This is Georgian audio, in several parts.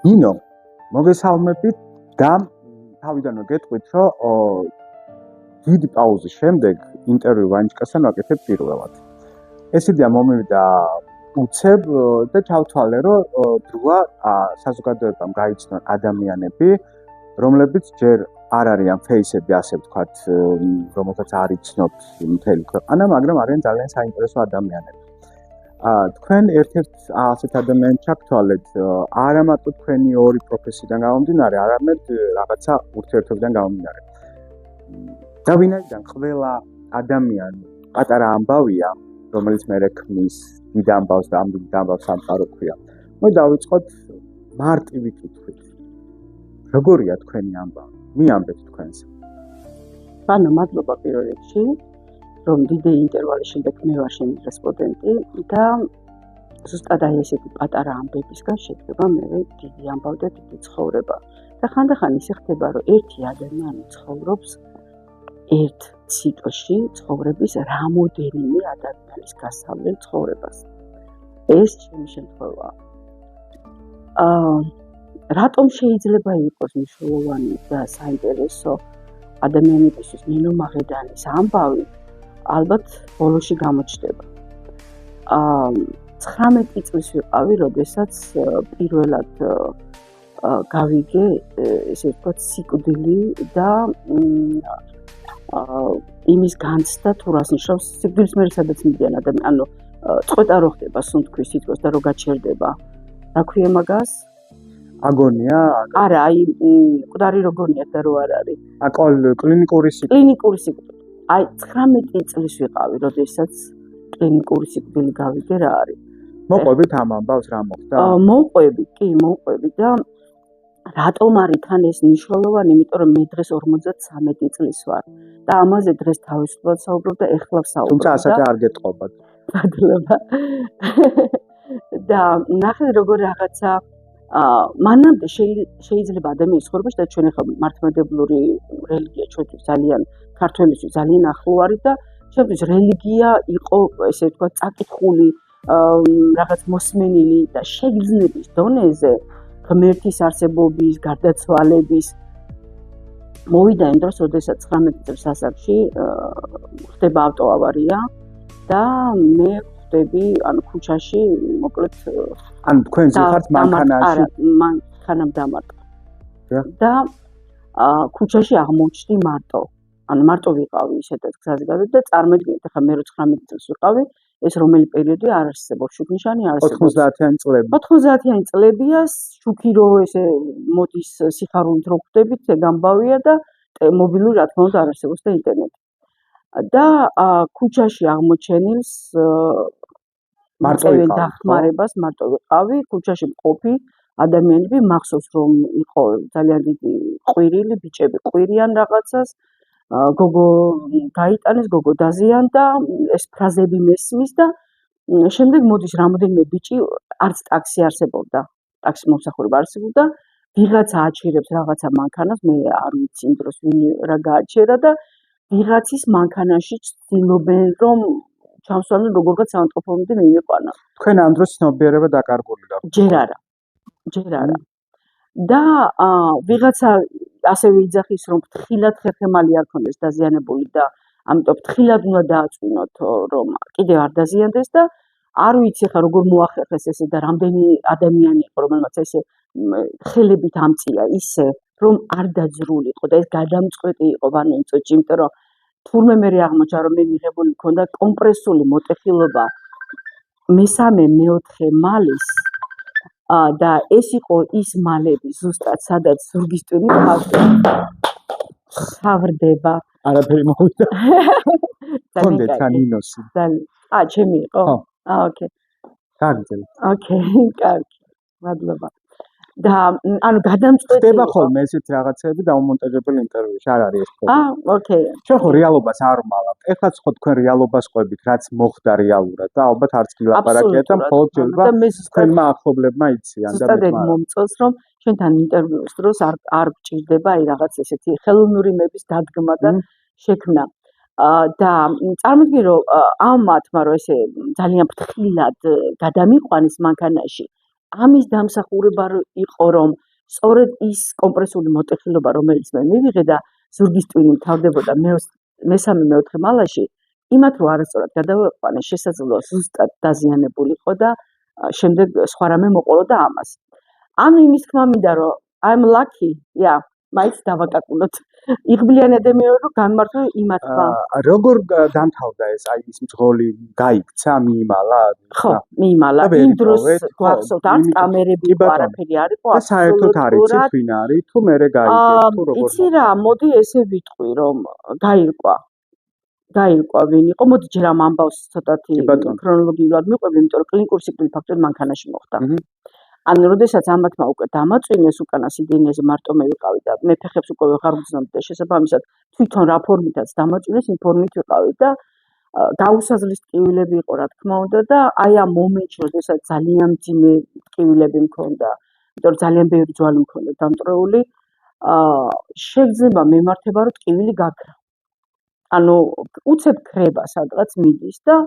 ნინო, მოგესალმებით და თავიდანვე გეტყვით, რომ დიდი პაუზის შემდეგ ინტერვიუ ვანიჩკასთან ვაკეთებ პირველად. ეს იდეა მომივიდა უცებ და ჩავთვალე, რომ დროა საზოგადოებამ გაიცნონ ადამიანები, რომლებიც ჯერ არ არიან ფეისები, ასე ვთქვათ, რომელთაც არ იცნობთ მთელი ქვეყანა, მაგრამ არიან ძალიან საინტერესო ადამიანები. თქვენ ერთ-ერთ ასეთ ადამიანს ჩაგთვალეთ, არა მარტო თქვენი ორი პროფესიიდან გამომდინარე, არამედ რაღაცა ურთიერთობიდან გამომდინარე. და ვინაიდან ყველა ადამიანი პატარა ამბავია, რომელიც მერე ქმნის დიდ ამბავს და ამ დიდ ამბავს სამყარო ქვია. დავიწყოთ მარტივი კითხვით. როგორია თქვენი ამბავი? მიამბეთ თქვენს. ანუ მადლობა პირველ რიგში, რომ დიდი ინტერვალის შემდეგ მე ვარ შენი რესპონდენტი და ზუსტად აი ესეთი პატარა ამბებისგან შედგება მე დიდი ამბავი და დიდი ცხოვრება. და ხანდახან ისე ხდება, რომ ერთი ადამიანი ცხოვრობს ერთ ციკლში ცხოვრების რამოდენიმე ადამიანის გასავლელ ცხოვრებას. ეს ჩემი შემთხვევაა. რატომ შეიძლება იყოს მნიშვნელოვანი და საინტერესო ადამიანებისთვის ნინო მაღედანის ამბავი? ალბათ ბოლოში გამოჩნდება. 19 წლის ვიყავი, როდესაც პირველად გავიგე, ესე ვთქვათ, სიკვდილი და იმის განცდა თუ რას ნიშნავს სიკვდილის მერე სადაც მიდიან ადამიანი, ანუ წყვეტა რო ხდება სუნთქვის თითქოს და რო გაჩერდება. რა ქვია მაგას? აგონია? არა, აი მკვდარი რო გონიათ და რო არ არის. კლინიკური სიკვდილი. კლინიკური სიკვდილი. აი 19 წლის ვიყავი, როდესაც კლინიკური სიკვდილი გავიგე რა არის. მოყვებით ამ ამბავს რა მოხდა? მოყვები და რატომ არის თან ეს მნიშვნელოვანი? იმიტომ რომ მე დღეს 53 წლის ვარ და ამაზე დღეს თავისუფლად საუბრობ და ეხლა ვსაუბრობ. თუმცა ასეთი არ გეტყობათ. მადლობა. და ნახეთ როგორ რაღაცა მანამდე შეიძლება ადამიანის ცხოვრებაში და ჩვენ ახლა მართლმადიდებლური რელიგია ჩვენთვის ძალიან ქართველისთვის ძალიან ახლო არის და ჩვენთვის რელიგია იყო ესე ვთქვათ წაკითხული რაღაც მოსმენილი და შეგრძნების დონეზე ღმერთის არსებობის, გარდაცვალების მოვიდა იმ დროს, როდესაც 19 წლის ასაკში ხდება ავტოავარია და მე ხდები ანუ ქუჩაში მოკლედ ან თქვენ ზიხართ მანქანაში? არა, მანქანამ დამარტყა. და ქუჩაში აღმოჩნდი მარტო. ანუ მარტო ვიყავი ისედაც გზაზე გადავედი და წარმოიდგინეთ, ახლა მე 19 წელს ვიყავი, ეს რომელი პერიოდი არ არსებობს, შუქნიშანი არ არსებობს. 90-იანი წლები. 90-იანი წლებია, შუქი რო ესე მოდის სიხარულით რო ხვდებით, ეგ ამბავია და მობილური რა თქმა უნდა არ არსებობს და ინტერნეტი. და ქუჩაში აღმოჩენილს მარტო დახმარებას მარტო ვიყავი, ქუჩაში მყოფი ადამიანები მახსოვს რომ იყო ძალიან დიდი ყვირილი, ბიჭები ყვირიან რაღაცას, გოგო გაიტანეს, გოგო დაზიანდა, ეს ფრაზები მესმის და შემდეგ მოდის რამოდენიმე ბიჭი, არც ტაქსი არსებობდა, ტაქსის მომსახურება არსებობდა, ვიღაცა აჩერებს რაღაცა მანქანას, მე არ ვიცი იმ დროს ვინ რა გააჩერა და ვიღაცის მანქანაში ცდილობენ რომ ჩამსვანონ როგორღაც სამტროფომდე მივიყვანა. თქვენ ამ დროს ცნობიერება დაკარგული გაქვთ? ჯერ არა. და ვიღაცა ასევე იძახის რომ ფრთხილად ხერხემალი არ ქონდეს დაზიანებული და ამიტომ ფრთხილად უნდა დააწვინოთ რომ კიდევ არ დაზიანდეს და არ ვიცი ხა როგორ მოახერხეს ესე და რამდენი ადამიანი იყო რომელმაც ესე ხელებით ამწია ისე რომ არ დაძრული იყო და ეს გადამწყვეტი იყო ვანო იმ წუთში, იმიტომ რომ თურმე მე აღმოჩნდა რომ მე მიღებული მქონდა კომპრესული მოტეხილობა მესამე-მეოთხე მალის და ეს იყო ის მალები ზუსტად სადაც ზურგის ტვინი ხავრდება. არაფერი მოვიდა. კონდეთ ანინოსი. ჩემი იყო? ოკეი. გაგძელე. ოკეი, კარგი. მადლობა. და ანუ გადამწყვეტი ხდება ხოლმე ესეთი რაღაცები დაუმონტაჟებელი ინტერვიუში არ არის ეს პრობლემა. ოკეი. ჩვენ ხო რეალობას არ ვმალავთ. ეხლაც ხო თქვენ რეალობას ყვებით, რაც მოხდა რეალურად და ალბათ არც კი ლაპარაკიათ და მხოლოდ შეიძლება თქვენმა ახლობლებმა იციან და ზუსტად ეგ მომწონს რომ ჩვენთან ინტერვიუს დროს არ გჭირდება აი რაღაც ესეთი ხელოვნური მების დადგმა და შექმნა. და წარმოიდგინე რომ ამ მათმა რომ ესე ძალიან ფრთხილად გადამიყვანეს მანქანაში ამის დამსახურება იყო, რომ სწორედ ის კომპრესული მოტეხილობა, რომელიც მე მივიღე და ზურგის ტვინი მთავრდებოდა მესამე-მეოთხე მალაში, იმათ რო არასწორად გადავეყვანე, შესაძლოა ზუსტად დაზიანებულიყო და შემდეგ სხვა რამე მოყოლოდა ამას. ანუ იმის თქმა მინდა, რომ I'm lucky, მაინც დავაკაკუნოთ. იღბლიანი ადამიანი რომ გამმართო იმათმა. როგორ დამთავრდა ეს აი ის მძღოლი გაიქცა, მიიმალა? ხო, მიიმალა. იმ დროს გვახსოვთ, არც კამერები იყო, არაფერი არ იყო, საერთოდ არ იცით ვინ არის, თუ მერე გაიგეთ, თუ როგორ? იცი რა, მოდი ესე ვიტყვი, რომ გაირკვა ვინ იყო. მოდი ჯერ ამ ამბავს ცოტათი ქრონოლოგიურად მიყვები, იმიტომ რომ კლინიკური სიკვდილი ფაქტობრივად მანქანაში მოხდა. ანუ როდესაც ამათმა უკვე დამაწვინეს უკანა სიდენეზე მარტო მე ვიყავი და მე ფეხებს უკვე ვეღარ ვგრძნობდი და შესაბამისად თვითონ რა ფორმითაც დამაწვინეს იმ ფორმით ვიყავი და გაუსაზლის ტკივილები იყო რა თქმა უნდა და აი ამ მომენტში როდესაც ძალიან მძიმე ტკივილები მქონდა, იმიტომ რომ ძალიან ბევრი ძვალი მქონდა დამტრეული, შეგრძნება მემართება რომ ტკივილი გაქრა. ანუ უცებ ქრება სადღაც მიდის და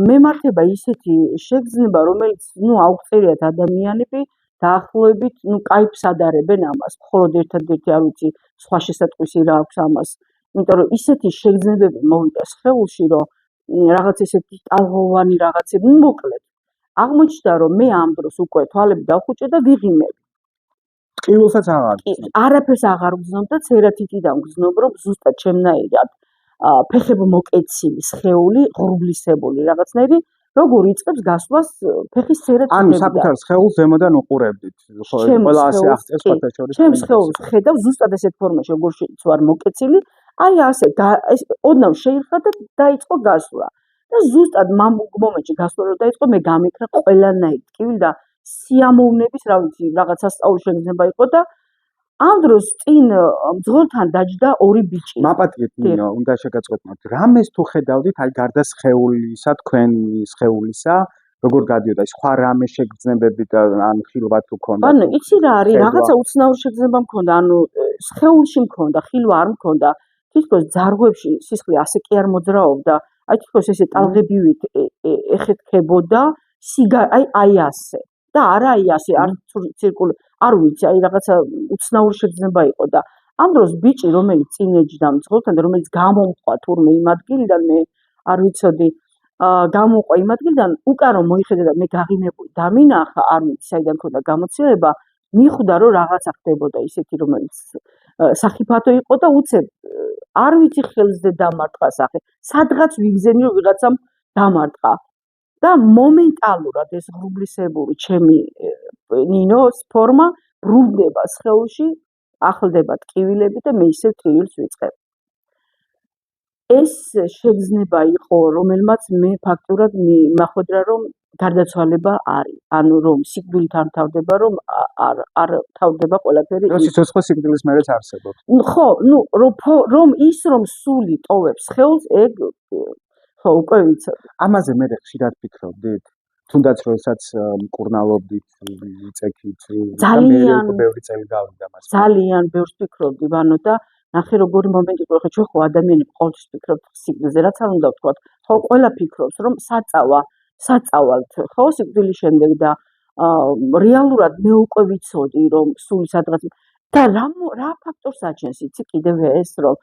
მემართება ისეთი შეგრძნება, რომელიც აუღწერიათ ადამიანები დაახლოებით კაიფს ადარებენ ამას, მხოლოდ ერთადერთი არ ვიცი სხვა შესატყვისი რა აქვს ამას, იმიტომ რომ ისეთი შეგრძნებები მოვიდა სხეულში, რომ რაღაც ესეთი ტალღოვანი რაღაცები, მოკლედ აღმოჩნდა, რომ მე ამ დროს უკვე თვალები დავხუჭე და ვიღიმები. ტკივილსაც არაფერს აღარ ვგრძნობ და ცერათითიდან ვგრძნობ, რომ ზუსტად ჩემნაირად ფეხები მოკეცილი, სხეული, ღრუბლისებული რაღაცნაირი, როგორ იწყებს გასვლას ფეხის ცერათით. ანუ საკუთარ სხეულს ზემოდან უყურებდით. ხო, ყველა ასე აღწევს სხვათა შორის. ჩემს სხეულს ხედავ ზუსტად ესეთ ფორმაში, როგორ ვარ მოკეცილი, აი ასე, ოდნავ შეირხა და დაიწყო გასვლა. და ზუსტად მომენტში გასვლა რო დაიწყო, მე გამიქრა ყველანაირი ტკივილი და სიამოვნების, რა ვიცი, რაღაც სასწაული შეგრძნება იყო და ამ დროს წინ მძღოლთან დაჯდა ორი ბიჭი. მაპატიეთ ნინო, უნდა შეგაწყვეტნოთ. რამეს თუ ხედავდით, აი გარდა სხეულისა, თქვენი სხეულისა, როგორ გადიოდა სხვა რამე შეგრძნებები და ან ხილვა თუ ქონდა? ანუ იცი რა არის, რაღაცა უცნაური შეგრძნება მქონდა, ანუ სხეულში მქონდა, ხილვა არ მქონდა. თითქოს ძარღვებში სისხლი ასე კი არ მოძრაობდა. აი თითქოს ესე ტალღებივით ეხეთქებოდა, აი ასე. და არა აი ასე, არ ცირკული, არ ვიცი, აი რაღაცა უცნაური შეგრძნება იყო და ამ დროს ბიჭი, რომელიც წინ ეჯდა მძღოლთან და რომელიც გამომყვა თურმე იმ ადგილიდან, მე არ ვიცოდი, გამომყვა იმ ადგილიდან, უკან რომ მოიხედა და მე გაღიმებული დამინახა, არ ვიცი, საიდან მქონდა გამოცდილება, მიხვდა რომ რაღაცა ხდებოდა ისეთი, რომელიც სახიფათო იყო და უცებ არ ვიცი ხელზე დამარტყა სახე, სადღაც ვიგზენი რომ ვიღაცამ დამარტყა. და მომენტალურად ეს ღრუბლისებური ჩემი ნინოს ფორმა ბრუნდება სხეულში, ახლდება ტკივილები და მე ისევ ტკივილს ვიწყებ. ეს შეგრძნება იყო, რომელმაც მე ფაქტურად მახოდრა, რომ გარდაცვალება არის. ანუ რომ სიკვდილთან თავდება, რომ არ თავდება ყველაფერი. რომ სიცოცხლე სიკვდილის მერეც არსებობს. ხო, რომ ის რომ სული ტოვებს სხეულს, ეგ ხო, უკვე ვიცოდი. ამაზე მე ხშირად ფიქრობდით, თუნდაც როდესაც მკურნალობდით, იწექით, ძალიან ბევრი წელი გავიდა მას. ძალიან ბევრს ფიქრობდი, ვანო და ნახე როგორი მომენტი იყო, ხო, ჩვენ ხო ადამიანები ყოველთვის ფიქრობთ სიკვდილზე, რაც არ უნდა ვთქვათ, ხო, ყველა ფიქრობს, რომ საწავალთ, ხო, სიკვდილის შემდეგ და რეალურად მე უკვე ვიცოდი, რომ სული სადღაც და რა ფაქტორს აჩენს, იცი კიდევ ეს, რომ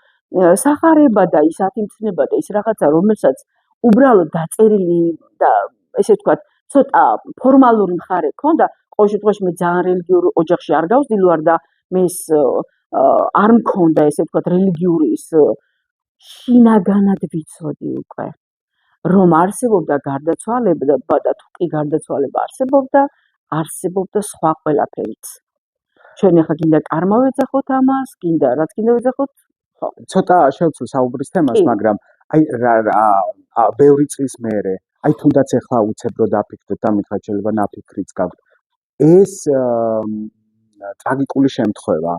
სახარება და ის ათიმცნება და ის რაღაცა, რომელსაც უბრალოდ დაწერილი და ესე ვთქვათ, ცოტა ფორმალური მხარე ქონდა, ყოველ შემთხვევაში მე ძალიან რელიგიურ ოჯახში არ გავსდილი ვარ და მე არ მქონდა ესე ვთქვათ რელიგიური ის შინაგანად ვიცოდი უკვე, რომ არსებობდა გარდაცვალება და თუ კი გარდაცვალება არსებობდა სხვა ყველაფერიც. ჩვენ ახლა გინდა კარმა ვეძახოთ ამას, გინდა რაც გინდა ვეძახოთ, ხო. ცოტა შევცვლ საუბრის თემას, მაგრამ აი ბევრი წლის მერე, აი თუნდაც ახლა უცებ რო დაფიქრდეთ და მითხრათ შეიძლება ნაფიქრიც გაქვთ. ეს ტრაგიკული შემთხვევა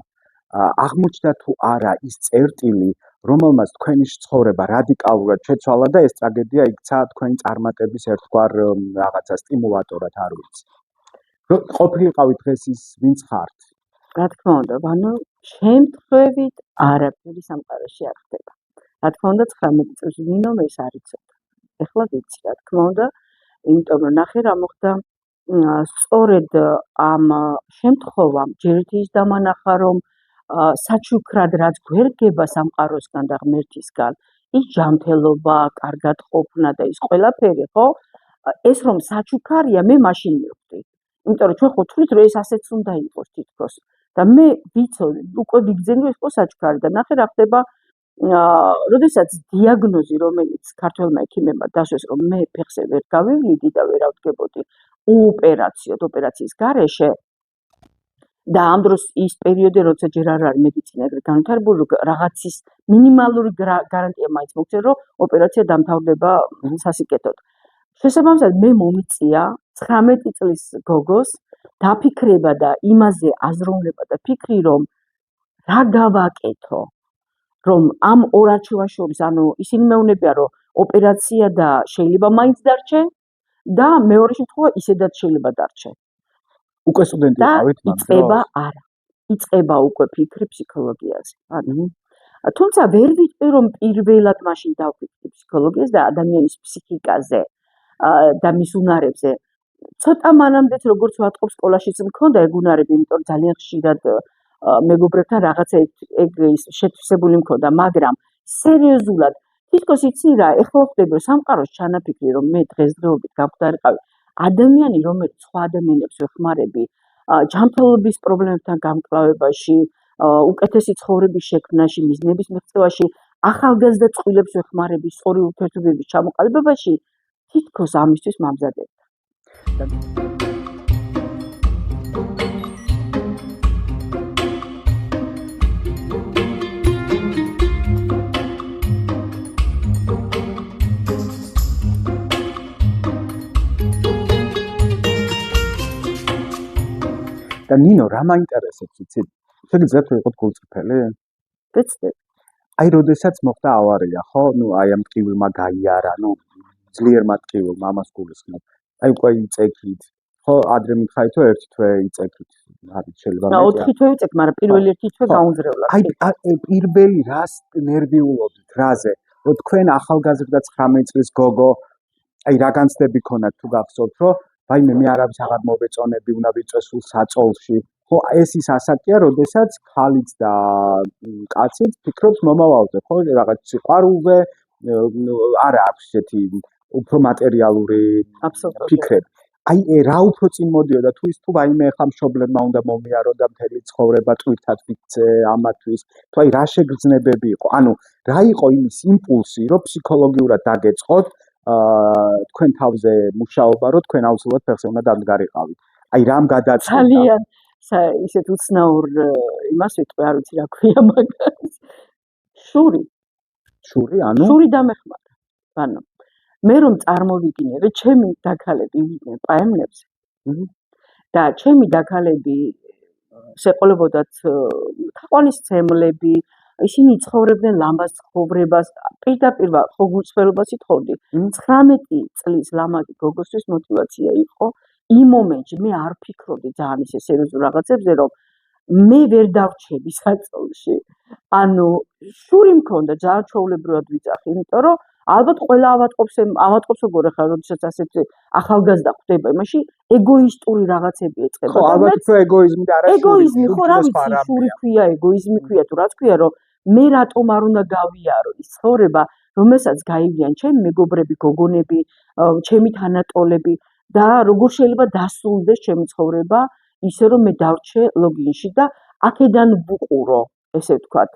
აღმოჩნდა თუ არა ის წერტილი, რომელმაც თქვენი ცხოვრება რადიკალურად შეცვალა და ეს ტრაგედია იქცა თქვენი წარმატების ერთგვარ რაღაცა სტიმულატორად, არ ვიცი. რომ ყოფილიყავით დღეს ის ვინც ხართ? რა თქმა უნდა, ანუ შემთხვევით არაფერი სამყაროში არ ხდება. რა თქმა უნდა 19 წელს ვინომ ეს არ იცოდა. ეხლა ვიცი, რა თქმა უნდა, იმიტომ რომ ნახე რა მოხდა სწორედ ამ შემთხვევამ ჯერ ის დამანახა, რომ საჩუქრად რაც გვერგება სამყაროსგან და ღმერთისგან, ის ჯანმრთელობა, კარგად ყოფნა და ის ყველაფერი, ხო? ეს რომ საჩუქარია, მე მაშინ მივხვდი. იმიტომ რომ ჩვენ ხო თვლით, რომ ეს ასეც უნდა იყოს თითქოს. და მე ვიცოდი, უკვე ვიგრძენი, რომ ეს ხო საჩუქარი და ნახე რა ხდება. როდესაც დიაგნოზი, რომელიც ქართველმა ექიმებმა დასვეს, რომ მე ფეხზე ვერ გავივლიდი და ვერ ავდგებოდი უოპერაციოდ, ოპერაციის გარეშე და ამ დროს ის პერიოდი, როცა ჯერ არ არის მედიცინა ეგრე განვითარებული, რაღაცის მინიმალური გარანტია მაინც მოგცენ, რომ ოპერაცია დამთავრდება სასიკეთოდ. შესაბამისად, მე მომიწია 19 წლის გოგოს დაფიქრება და იმაზე აზროვნება და ფიქრი, რომ რა გავაკეთო, რომ ამ ორ არჩევაშორის, ანუ ისინი მეუბნებიან, რომ ოპერაცია და შეიძლება მაინც დარჩე და მეორე შემთხვევა ისედაც შეიძლება დარჩე. უკვე სტუდენტი ვიყავით, იწყება არა. იწყება უკვე ფიქრი ფსიქოლოგიაზე. თუმცა ვერ ვიტყვი, რომ პირველად მაშინ დავფიქრი ფსიქოლოგიაზე და ადამიანის ფსიქიკაზე და მის უნარებზე. ცოტა მანამდეც როგორც ვატყობ სკოლაშიც მქონდა ეგ უნარები, იმიტომ რომ ძალიან ხშირად მეგობრებთან რაღაცა ეგ შეთვისებული მქონდა, მაგრამ სერიოზულად თითქოს იცი რა, ეხლა ვხდები რომ სამყაროს ჩანაფიქრი, რომ მე დღესდღეობით გამხდარიყავი ადამიანი, რომელიც სხვა ადამიანებს ვეხმარები, ჯანმრთელობის პრობლემებთან გამკლავებაში, უკეთესი ცხოვრების შექმნაში, მიზნების მიღწევაში, ახალგაზრდა წყვილებს ვეხმარები, სწორი ურთიერთობების ჩამოყალიბებაში, თითქოს ამისთვის მომზადებდა. და ნინო, რა მაინტერესებს, იცი? შეგიძლიათ რომ იყოთ გულწრფელი? ვეცდები. აი, როდესაც მოხდა ავარია, ხო? აი ამ ტკივილმა გაიარა, ძლიერმა ტკივილმა ამას გულისხმობ. აი უკვე იწექით. ხო, ადრე მითხარით, რომ ერთი თვე იწექით. არის შეიძლება და 4 თვე ვიწექ, მაგრამ პირველი ერთი თვე გაუნძრევლად. აი პირველი რას ნერვიულობდით, რაზე? რომ თქვენ ახალგაზრდა 19 წლის გოგო, აი რა განცდები ქონათ თუ გახსოვთ, რომ ვაიმე მე არავის აღარ მოვეწონები, უნდა ვიწვე სულ საწოლში. ხო, ეს ის ასაკია, როდესაც ხალიც და კაციც ფიქრობს მომავალზე, ხო, რაღაც სიყვარულზე, არა აქვს ესეთი უფრო მატერიალური ფიქრები. აი რა უფრო წინ მოდიოდა თუ ის თუ ვაიმე ახლა მშობლებმა უნდა მომიარო და მთელი ცხოვრება ტვირთად ვიქცე ამათვის, თუ აი რა შეგრძნებები იყო, ანუ რა იყო იმის იმპულსი, რომ ფსიქოლოგიურად დაგეწყოთ თქვენ თავზე მუშაობა, რომ თქვენ აუცილებლად ფეხზე უნდა დამდგარიყავით. აი რამ გადაწყვეტა? ძალიან ისეთ უცნაურ იმას ვიტყვი, არ ვიცი რა ქვია მაგას. შური, ანუ შური დამეხმარა. ანუ მე რომ წარმოვიდგინე, რომ ჩემი დაქალები იყვნენ პაემნებზე და ჩემი დაქალები შეყოლებოდათ თაყვანისცემლები, ისინი ცხოვრებდნენ ლამაზ ცხოვრებას, პირდაპირ ხო გულწრფელობას ითხოვდი. 19 წლის ლამაზი გოგოსთვის მოტივაცია იყო იმ მომენტში მე არ ვფიქრობდი ძალიან ისე სერიოზულ რაღაცებზე, რომ მე ვერ დავრჩები საწოლში. ანუ შური მქონდა ძალიან ჩვეულებრივად ვიძახი, იმიტომ რომ ალბათ ყველა ავატყობს როგორ ხარ, როდესაც ასეთი ახალგაზრდა ხდება, იმაში ეგოისტური რაღაცები ეწყება. ხო, ალბათ უფრო ეგოიზმი და არა ეგოიზმი, ხო, რა ვიცი, შური ქვია, ეგოიზმი ქვია, თუ რაც ქვია, რომ მე რატომ არ უნდა გავიარო ის ცხოვრება, რომელსაც გაივიან ჩემი მეგობრები, გოგონები, ჩემი თანატოლები და როგორ შეიძლება დასრულდეს ჩემი ცხოვრება, ისე რომ მე დავრჩე ლოგინში და აქედან ვუყურო, ესე ვთქვათ.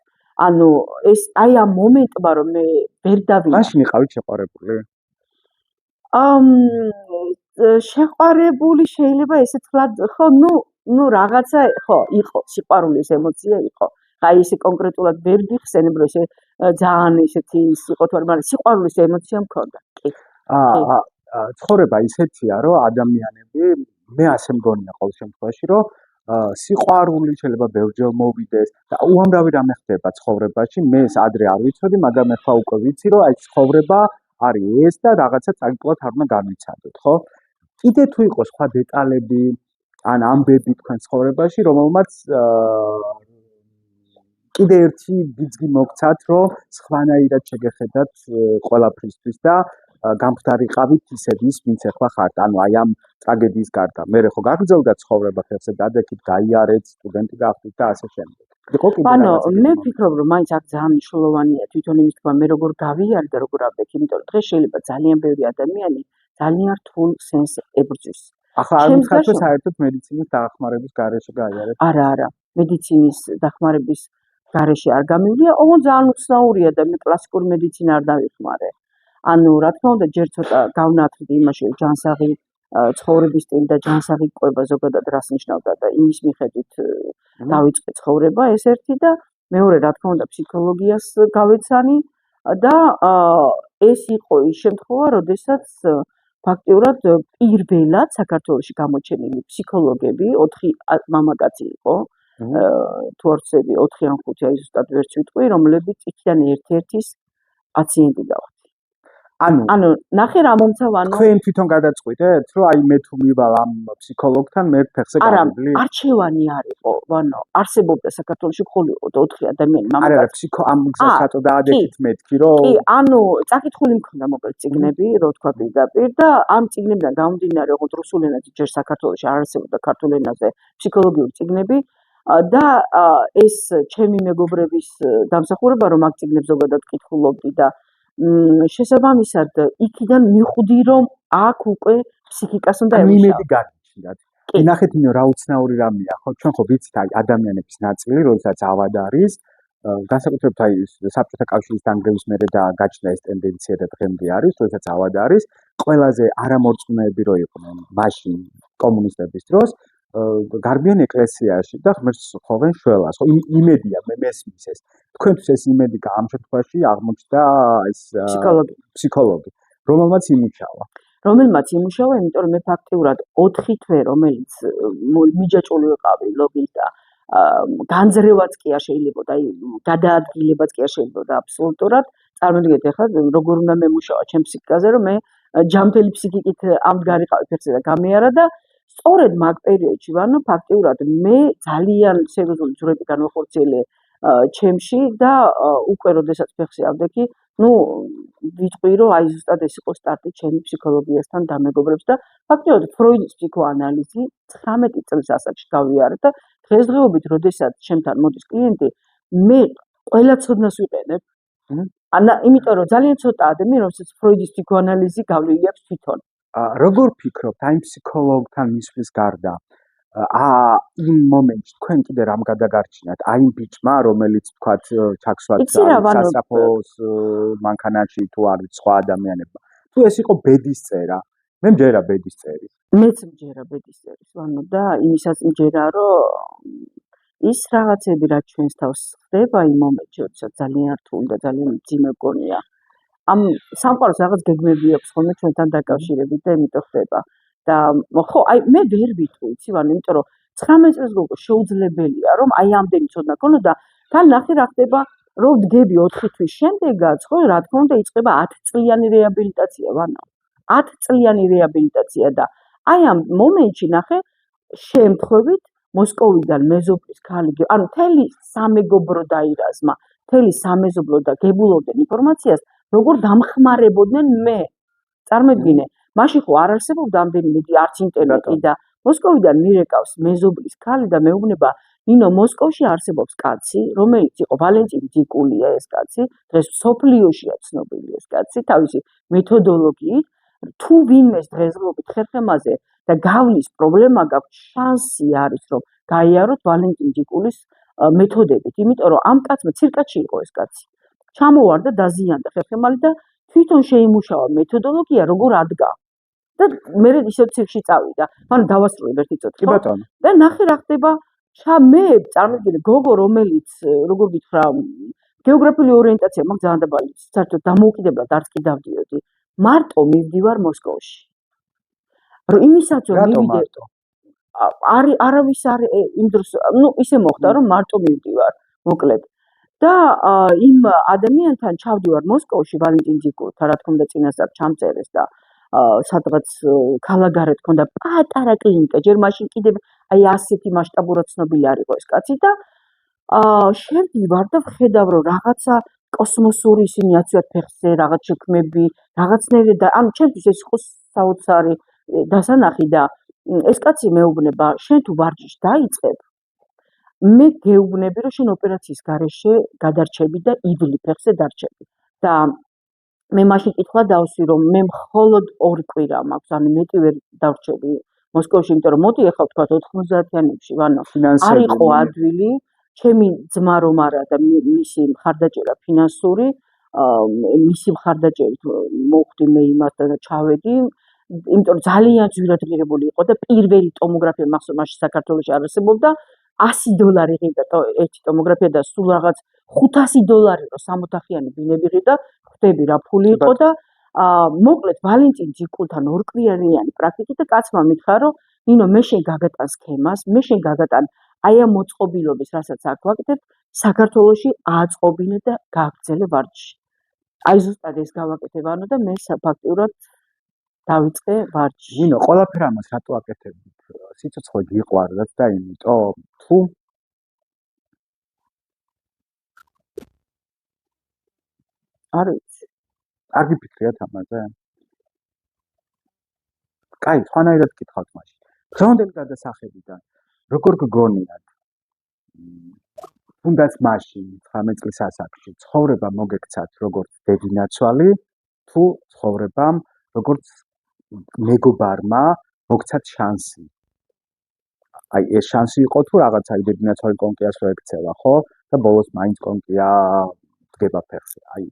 ანუ ეს აი ამ მომენტმა რომ მე ვერ დავიარე. მაშინ იყავით შეყვარებული? შეყვარებული შეიძლება ესე თქვათ, ხო, რაღაცა, ხო, იყო, სიყვარულის ემოცია იყო. აი ესე კონკრეტულად ვერ ვიხსენებ, რომ ესე ძალიან ესეთი იყო თუ არა, მაგრამ სიყვარულის ემოცია მქონდა. კი. ცხოვრება ისეთია, რომ ადამიანები, მე ასე მგონია ყოველ შემთხვევაში, რომ სიყვარული შეიძლება ბევრჯერ მოვიდეს და უამრავი რამე ხდება ცხოვრებაში. მე ეს ადრე არ ვიცოდი, მაგრამ ახლა უკვე ვიცი, რომ აი ცხოვრება არის ეს და რაღაცა წაგიკლოთ არ უნდა განვიცადოთ, ხო? კიდე თუ იყოს სხვა დეტალები, ან ამბები თქვენ ცხოვრებაში, რომელმაც კიდე ერთი ბიძგი მოგცათ, რომ სხვანაირად შეგეხედათ ყველაფრისთვის და გამხდარიყავით ისე ვის ვინც ახლა ხართ. ანუ აი ამ ტრაგედიის გარდა. მე ხო გაგრძელდა ცხოვრება ხერხზე დადექით, გაიარეთ, სტუდენტი გახდით და ასე შემდეგ. იყო კიდე ანუ რაღაცა მე ვფიქრობ, რომ მაინც აქ ძალიან მნიშვნელოვანია თვითონ იმის თქვა, მე როგორ გავიარე და როგორ ავდექი, იმიტომ რომ დღეს შეიძლება ძალიან ბევრი ადამიანი ძალიან რთულ სენს ებრძვის. ახლა არ მითხრათ, რომ საერთოდ მედიცინის დახმარების გარეშე გაიარეთ? არა, მედიცინის დახმარების გარეშე არ გამივიდა, ოღონდ ძალიან უცნაურია და მე კლასიკური მედიცინა არ დავიხმარე. ანუ რა თქმა უნდა, ჯერ ცოტა გავნათრდი იმაში, რომ ჯანსაღი ცხოვრების სტილი და ჯანსაღი ყვება ზოგადად რას ნიშნავდა და იმის მიხედვით დავიწყე ცხოვრება, ეს ერთი და მეორე რა თქმა უნდა ფსიქოლოგიას გავეცანი და ეს იყო ის შემთხვევა, როდესაც ფაქტიურად პირველად საქართველოში გამოჩენილი ფსიქოლოგები 4 მამაკაცი იყო, თუ არ ვცდები 4 ან 5, აი ზუსტად ვერც ვიტყვი, რომლებიც იქიდან ერთ-ერთის პაციენტი გავხდი. ანუ ნახე რა მომცავანო. თქვენ თვითონ გადაწყვიტეთ, რომ აი მე თუ მივალ ამ ფსიქოლოგთან, მე ფეხზე გავივლი? არა, არჩევანი არ იყო, ანუ არსებობდა საქართველოში მხოლოდ 4 ადამიანი მამაკაცი. არა, ამ გზასაც დაადექით მეთქი, რომ კი, ანუ წაკითხული მქონდა მოკლედ წიგნები, რო თქვა პირდაპირ და ამ წიგნებიდან გამომდინარე, ოღონდ რუსულ ენაზე ჯერ საქართველოში არ არსებობდა ქართულ ენაზე ფსიქოლოგიური წიგნები და ეს ჩემი მეგობრების დამსახურება, რომ აქ წიგნებს ზოგადად კითხულობდი და შესაბამისად იქიდან მიხვდი, რომ აქ უკვე ფსიქიკას უნდა ემუშაო. იმედი გაგიჩნდათ. ნახეთ იმო რა უცნაური რამეა, ხო? ჩვენ ხო ვიცით აი ადამიანების ნაწილი, როდესაც ავად არის, განსაკუთრებით აი საბჭოთა კავშირის დანგრევის მერე და გაჩნდა ეს ტენდენცია და დღემდე არის, როდესაც ავად არის, ყველაზე არამორწმუნეები რო იყვნენ მაშინ კომუნისტების დროს, გარბიან ეკლესიაში და ღმერთს ხოვენ შველას. ხო, იმედია მე მესმის ეს. თქვენთვის ეს იმედი ამ შემთხვევაში აღმოჩნდა ეს ფსიქოლოგი, რომელმაც იმუშავა. იმიტომ რომ მე ფაქტიურად 4 თვე, რომელიც მიჯაჭვული ვიყავი ლოგინს და განძრევაც კი არ შეიძლება და გადაადგილებაც კი არ შეიძლება აბსოლუტურად. წარმოგიდგენთ ახლა როგორ უნდა მემუშავა ჩემ ფსიქიკაზე, რომ მე ჯანმრთელი ფსიქიკით ამდგარიყავი ფეხზე და გამეარა და სწორედ მაგ პერიოდში ვანო ფაქტიურად მე ძალიან სერიოზული ძვრები განვახორციელე ჩემში და უკვე როდესაც ფეხზე ავდექი, ვიტყვი რომ აი ზუსტად ეს იყო სტარტი ჩემი ფსიქოლოგიასთან დამეგობრებს და ფაქტიურად ფროიდის ფსიქოანალიზი 19 წელს ასაკში გავიარე და დღესდღეობით როდესაც ჩემთან მოდის კლიენტი, მე ყველა ცოდნას ვიყენებ. იმიტომ რომ ძალიან ცოტა ადამიანი რომელსაც ფროიდის ფსიქოანალიზი გავლილი აქვს თვითონ. როგორ ფიქრობთ, აი ფსიქოლოგთან მისვლის გარდა იმ მომენტში თქვენ კიდე რამ გადაგარჩინათ? აი იმ ბიჭმა, რომელიც თქვათ ჩაქსვათ სასაფოს მანქანაში თუ არ ვიცი სხვა ადამიანებმა. თუ ეს იყო ბედის წერა, მე მჯერა ბედის წერი. მეც მჯერა ბედის წერის, და იმისაც მჯერა, რომ ის რაღაცები რაც ჩვენს თავს ხდება იმ მომენტში, როდესაც ძალიან რთული და ძალიან მძიმე გონია. ამ სამყაროს რაღაც გეგმები აქვს ხოლმე ჩვენთან დაკავშირებით და იმიტომ ხდება. და ხო, აი მე ვერ ვიტყვი, იმიტომ რომ 19 წელს გოგო შეუძლებელია, რომ აი ამდენი ცოდნა ქონო და თან ნახე რა ხდება, რომ ვდგები 4 თვის შემდეგაც, ხო, რა თქმა უნდა იწყება 10 წლიანი რეაბილიტაცია, 10 წლიანი რეაბილიტაცია და აი ამ მომენტში ნახე შემთხვევით მოსკოვიდან მეზობლის ქალი, ანუ მთელი სამეგობრო დაირაზმა, მთელი სამეზობლო და გებულობდნენ ინფორმაციას, როგორ დამხმარებოდნენ მე. წარმოიდგინე, მაშინ ხო არ არსებობდა ამდენი მედი არც ინტერნეტი და მოსკოვიდან მირეკავს მეზობლის ქალი და მეუბნება, ნინო, მოსკოვში არსებობს კაცი, რომელიც იყო ვალენტინ დიკულია ეს კაცი, დღეს სოფლიოშია ცნობილი ეს კაცი, თავისი მეთოდოლოგიით, თუ ვინმეს დღესდღეობით ხერხემაზე და გავლის პრობლემა გაქვს, შანსი არის, რომ გაიაროთ ვალენტინ დიკულის მეთოდებით, იმიტომ რომ ამ კაცმა ცირკაჩი იყო ეს კაცი. ჩამოვარდა, დაზიანდა ხერხემალი და თვითონ შეიმუშავა მეთოდოლოგია, როგორ ადგა. და მე ისევ ცირკში წავიდა. მან დავასრულებ ერთი წუთი. კი ბატონო. და ნახე რა ხდება, მე წარმოგიდგენე გოგო, რომელიც როგორ გითხრა, გეოგრაფიული ორიენტაცია მაქვს ძალიან დაბალი. საერთოდ დამოუკიდებლად არც კი დავდიოდი. მარტო მივდივარ მოსკოვში. რომ იმისაც რომ მივიდე. არავის არ იმ დროს, ისე მოხდა, რომ მარტო მივდივარ, მოკლედ. და იმ ადამიანთან ჩავდივარ მოსკოვში ვალენტინ დიკულთან, რა თქმა უნდა წინასწარ ჩამწერეს და სადღაც ქალაქგარეთ ქონდა პატარა კლინიკა, ჯერ მაშინ კიდევ აი ასეთი მასშტაბურად ცნობილი არ იყო ეს კაცი და შევდივარ და ვხედავ რომ რაღაცა კოსმოსური ისინი აცვიათ ფეხზე, რაღაც შექმები, რაღაცნაირი და ანუ ჩემთვის ეს იყო საოცარი დასანახი და ეს კაცი მეუბნება, შენ თუ ვარჯიშს დაიწყებ, მე გეუბნები, რომ შენ ოპერაციის გარეშე გადარჩები და იბლი ფეხზე დარჩები. და მე მაშინ კითხვა დავსვი, რომ მე მხოლოდ 2 კვირა მაქვს, ანუ მეტი ვერ დავრჩები მოსკოვში, იმიტომ რომ მოდი ახლა ვთქვათ 90-იანებში, ანუ არ იყო ადვილი, ჩემი ძმა რომ არა და მისი მხარდაჭერა ფინანსური, მისი მხარდაჭერით მოვხდი მე იმასთან და ჩავედი, იმიტომ რომ ძალიან ძვირადღირებული იყო და პირველი ტომოგრაფია მახსოვს მაშინ საქართველოში არ არსებობდა, $100 ღირდა ერთი ტომოგრაფია და სულ რაღაც $500 რო 60-ხიანი ბინები ღირდა, ხვდები რა ფული იყო და მოკლედ ვალენტინ ჯიკულთან 2 კვირიანი პრაქტიკით და კაცმა მითხრა რომ ნინო მე შენ გაგატან სქემას, მე შენ გაგატან აი ამ მოწყობილობის, რასაც აქ ვაკეთებ, საქართველოში აწყობინე და გააგრძელე ვარჯიში. აი ზუსტად ეს გავაკეთებ ანუ და მე ფაქტიურად დავიწყე ვარჯიში. ნინო, ყველაფერ ამას რატო აკეთებით? სიცოცხლე გიყვარდათ და იმიტომ თუ არ ვიცი. არ გიფიქრიათ ამაზე? კაი, სხვანაირად გითხავთ მაშინ. დღევანდელი გადასახედიდან როგორ გგონიათ? თუნდაც მაშინ 19 წლის ასაკში ცხოვრება მოგექცათ როგორც დედინაცვალი, თუ ცხოვრებამ როგორც მეგობარმა მოგცათ შანსი. აი ეს შანსი იყო თუ რაღაცა დედინაცვალი კონკიას რო ექცევა, ხო? და ბოლოს მაინც კონკია დგება ფეხზე. აი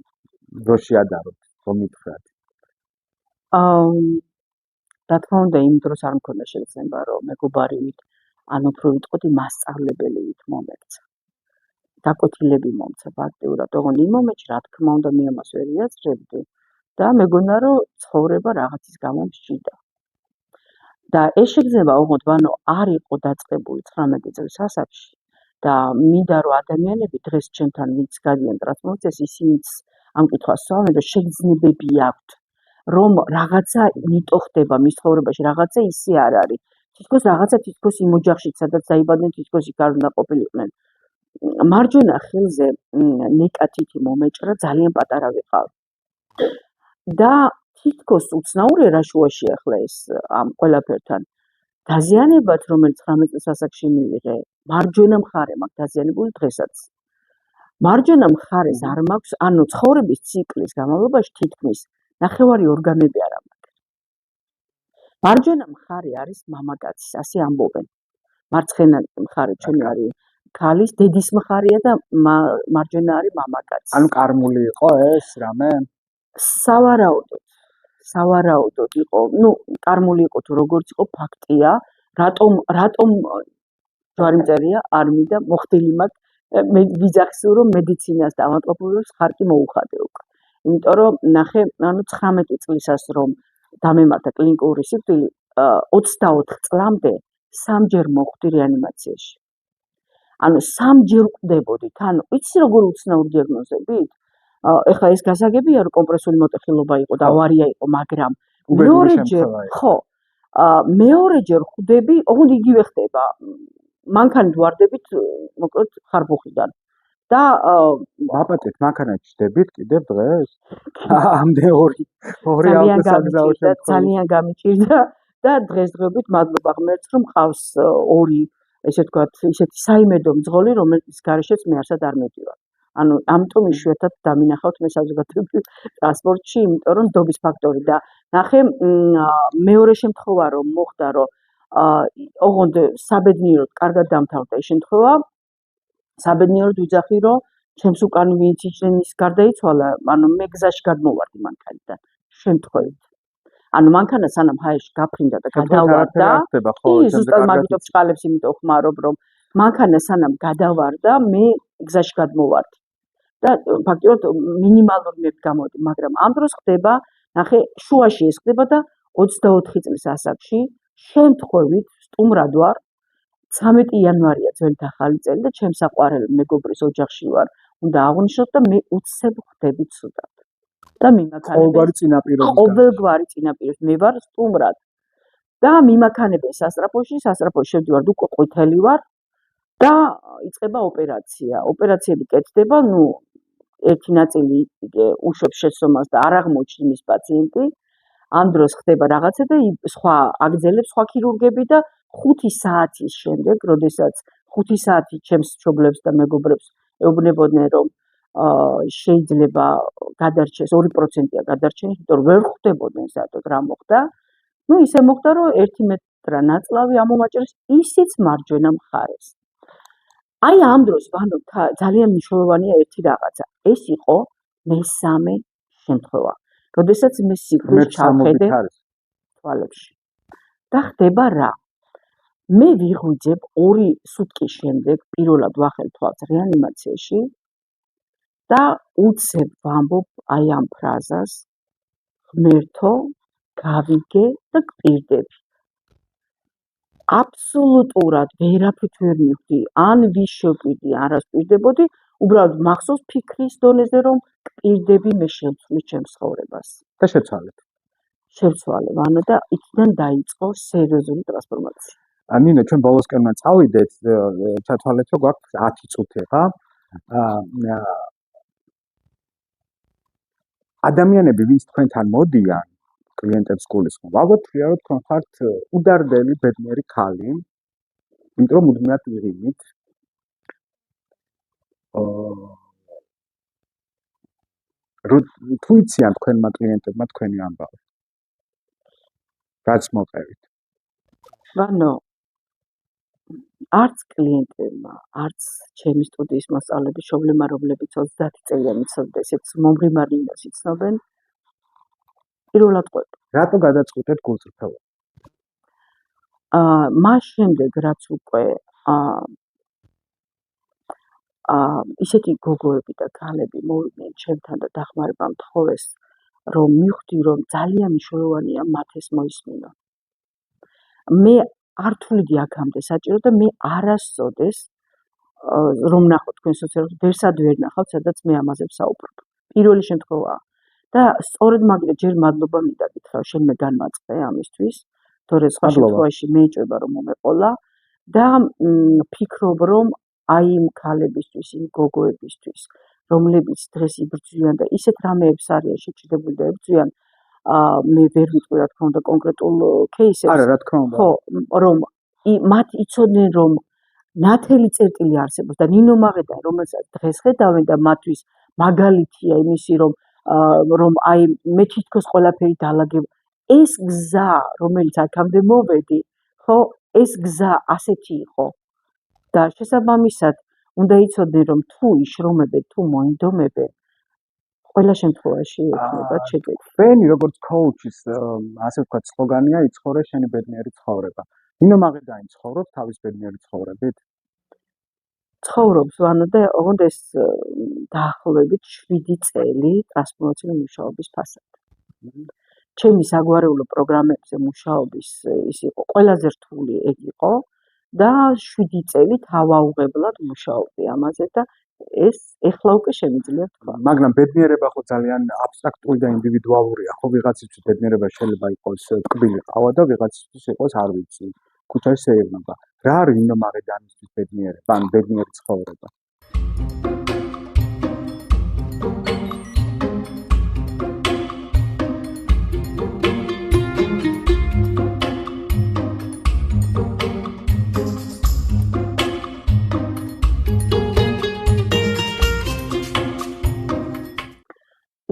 რო შეადაროთ, რომ მითხრათ. რა თქმა უნდა, იმ დროს არ მქონდა შეგრძნება, რომ მეგობარი ვით, ან უფრო ვიტყოდი მასწავლებელი ვით მომექცა. დაკვეთილები მომცა ფაქტიურად, ოღონდ იმ მომენტში რა თქმა უნდა მე ამას ვერ ვიაწყებდი და მეგონა რომ ცხოვრება რაღაცის გამო მსჭიდა. და ეს შეგრძნება ოღონდ ანუ არ იყო დაწყებული 19 წლის ასაკში და მინდა რომ ადამიანები დღეს ჩემთან ვინც გადიან ტრანსფორმაციას ისინიც ამ კითხვას სწავლენ და შეგრძნებები აქვთ რომ რაღაცა ნიტო ხდება მის ცხოვრებაში, რაღაცა ისე არ არის. თითქოს იმ ოჯახში, სადაც დაიბადნენ, თითქოს იქ არ უნდა ყოფილიყვნენ. მარჯვენა ხელზე ნეკათითი მომეჭრა, ძალიან პატარა ვიყავ. და თითქოს უცნაურია რა შუაში ახლა ეს ამ ყველაფერთან. დაზიანებად, რომელიც 19 წლის ასაკში მივიღე, მარჯვენა მხარე მაქვს დაზიანებული დღესაც. მარჯვენა მხარეს არ მაქვს, ანუ ცხოვრების ციკლის განმავლობაში თითქმის ნახევარი ორგანოები არ მაქვს. მარჯვენა მხარე არის მამაკაცის, ასე ამბობენ. მარცხენა მხარე ჩვენი არის ქალის, დედის მხარეა და მარჯვენა არის მამაკაცის. ანუ კარმული იყო ეს რამე? სავარაუდოდ იყო, ну, კარმული იყო თუ როგორც იყო, ფაქტია, რატომ ჯვარი მწერია არ მინდა მოხდილი მაქვს ვიძახს რომ მედიცინას და ავადმყოფობებს ხარკი მოუხადე უკვე. იმიტომ რომ ნახე, ანუ 19 წლისას რომ დამემართა კლინიკური სიკვდილი, 24 წლამდე 3-ჯერ მოხვდი რეანიმაციაში. ანუ 3-ჯერ ვკვდებოდით, ანუ იცი როგორ უცნაურ დიაგნოზებით? ეხლა ეს გასაგებია რომ კომპრესული მოტეხილობა იყო და ავარია იყო, მაგრამ მეორეჯერ ხვდები, ოღონდ იგივე ხდება. მანქანით ვარდებით, მოკლედ ხარბუხიდან. და ვაპატეთ, მანქანით ჯდებით კიდევ დღეს? ამდე ორი ავტოსაგზაო ძალიან გამიჭირდა და დღესდღეობით მადლობა ღმერთს რომ მყავს 2 ესე ვთქვათ, ისეთი საიმედო მძღოლი, რომელიც გარეშეც მე არსად არ მედივარ. ანუ ამიტომ იშვიათად დამინახავთ მე საზოგადოებრივ ტრანსპორტში, იმიტომ რომ დობის ფაქტორი და ნახე მეორე შემთხვევა რომ მოხდა რომ ოღონდ საბედნიეროდ კარგად დამთავრდა ეს შემთხვევა. საბედნიეროდ ვიძახი რომ ჩემს უკან ვინც იჭრენის გარდაიცვალა, ანუ მე გზაში გადმოვარდი მანქანიდან შემთხვევით. ანუ მანქანა სანამ ჰაერში გაფრინდა და გადავარდა, ზუსტად მაგითო ბრწყალებს იმიტომ ხმარობ რომ მანქანა სანამ გადავარდა, მე გზაში გადმოვარდი. და ფაქტიურად მინიმალური მე გამოვდი, მაგრამ ამ დროს ხდება, ნახე, შუაში ეს ხდება და 24 წლის ასაკში შემთხვევით სტუმრად ვარ. 13 იანვარია ძველი ახალი წელი და ჩემს საყვარელ მეგობრის ოჯახში ვარ. უნდა აღვნიშნოთ და მე უცებ ხდები ცუდად. და მიმაქანებენ ყოველგვარი წინაპირობის მე ვარ სტუმრად. და მიმაქანებენ სასტრაფოში შევდივარ უკვე ყვითელი ვარ და იწყება ოპერაცია. ოპერაციები კეთდება, ერთი ნაწილი უშვებს შეცდომას და არ აღმოჩნდა მის პაციენტი. ამ დროს ხდება რაღაცა და სხვა აგრძელებს სხვა ქირურგები და 5 საათის შემდეგ, როდესაც 5 საათი ჩემს მშობლებს და მეგობრებს ეუბნებოდნენ, რომ შეიძლება გადარჩეს 2%-ია გადარჩენი, იმიტომ რომ ვერ ხვდებოდნენ საერთოდ რა მოხდა. ნუ ისე მოხდა, რომ 1 მეტრა ნაწლავი ამომაჭრეს ისიც მარჯვენა მხარეს. აი ამ დროს ვანო ძალიან მნიშვნელოვანია ერთი რაღაცა. ეს იყო მესამე შემთხვევა, როდესაც მე სიკვდილს ჩავხედე თვალებში. და ხდება რა? მე ვიღვიძებ 2 სუტკის შემდეგ პირველად ვახელ თვალს რეანიმაციაში და უცებ ვამბობ აი ამ ფრაზას ღმერთო გავიგე და გპირდები. აბსოლუტურად ვერაფრით ვერ მივხვდი, ან ვიშოკიდი, ან რას ვპირდებოდი, უბრალოდ მახსოვს ფიქრის დონეზე, რომ გპირდები მე შევცვლი ჩემს ცხოვრებას. და შეცვალეთ. შევცვალე, ანუ და იქიდან დაიწყო სერიოზული ტრანსფორმაცია. ნინო, ჩვენ ბოლოსკენ უნდა წავიდეთ, ჩათვალეთ, რომ გვაქვს 10 წუთი ხა. ადამიანები, ვინც თქვენთან მოდიან, კლიენტებს გულისხმობ, ალბათ ვთქვია, რომ თქვენ ხართ უდარდელი, ბედნიერი ხალი, იმიტომ რომ მუდმივად იღიმით. თუ იციან თქვენმა კლიენტებმა თქვენი ამბავი. რაც მოყევით. ანუ არც კლიენტებმა, არც ჩემი სტუდიის მასწავლებელი მშობლებმა, რომლებიც 30 წელია მიცნობთ ესეც მომღიმარ ნინოს იცნობენ, პირველად ყვება. რატო გადაწყვეტეთ გულწრფელობა? მას შემდეგ რაც უკვე ისეთი გოგოები და ქალები მოვიდნენ ჩემთან და დახმარება მთხოვეს, რომ მივხვდი, რომ ძალიან მნიშვნელოვანია მათ ეს მოისმინო. მე არ თვლიდი აქამდე საჭირო და მე არასოდეს რომ ნახოთ თქვენ სოციალურ ვერსად ვერ ნახავთ, სადაც მე ამაზე ვსაუბრობ. პირველი შემთხვევაა. და სწორედ მაგით ჯერ მადლობა მინდა გითხრა, შენ მე განმაწყე ამისთვის, თორე სხვა შემთხვევაში მე ეჭვება რომ მომეყოლა და ფიქრობ რომ აი იმ ქალებისთვის, იმ გოგოებისთვის, რომლებიც დღეს იბრძვიან და ისეთ რამეებს არიან შეჭიდებული და ებრძვიან, მე ვერ ვიტყვი რა თქმა უნდა კონკრეტულ кейსებს. არა, რა თქმა უნდა. ხო, რომ მათ იცოდნენ რომ ნათელი წერტილი არსებობს და ნინო მაღედანი, რომელსაც დღეს ხედავენ და მათთვის მაგალითია იმისი, რომ აი მე თითქოს ყველაფერი დალაგებ. ეს გზა, რომელიც აქამდე მოვედი, ხო, ეს გზა ასეთი იყო. და შესაბამისად, უნდა იცოდნენ, რომ თუ იშრომებენ, თუ მოინდომებენ, ყველა შემთხვევაში ექნებათ შედეგი. თქვენი როგორც კოუჩის, ასე ვთქვათ, სლოგანია იცხოვრე შენი ბედნიერი ცხოვრება. ნინო მაღედანი ცხოვრობს თავის ბედნიერი ცხოვრებით? ცხოვრობს, ანუ და ოღონდ ეს დაახლოებით 7 წელი ტრანსფორმაციული მუშაობის ფასად. ჩემი საგვარეულო პროგრამებზე მუშაობის ის იყო ყველაზე რთული ეგ იყო და 7 წელი თავაუღებლად მუშაობდი ამაზე და ეს ეხლა უკვე შემიძლია თქვა. მაგრამ ბედნიერება ხო ძალიან აბსტრაქტული და ინდივიდუალურია. ხო ვიღაცისთვის ბედნიერება შეიძლება იყოს ტკბილი ყავა და ვიღაცისთვის იყოს არ ვიცი, ქუჩაში სეირნობა. რა არის ნინო მაღედანისთვის ბედნიერება, ან ბედნიერი ცხოვრება?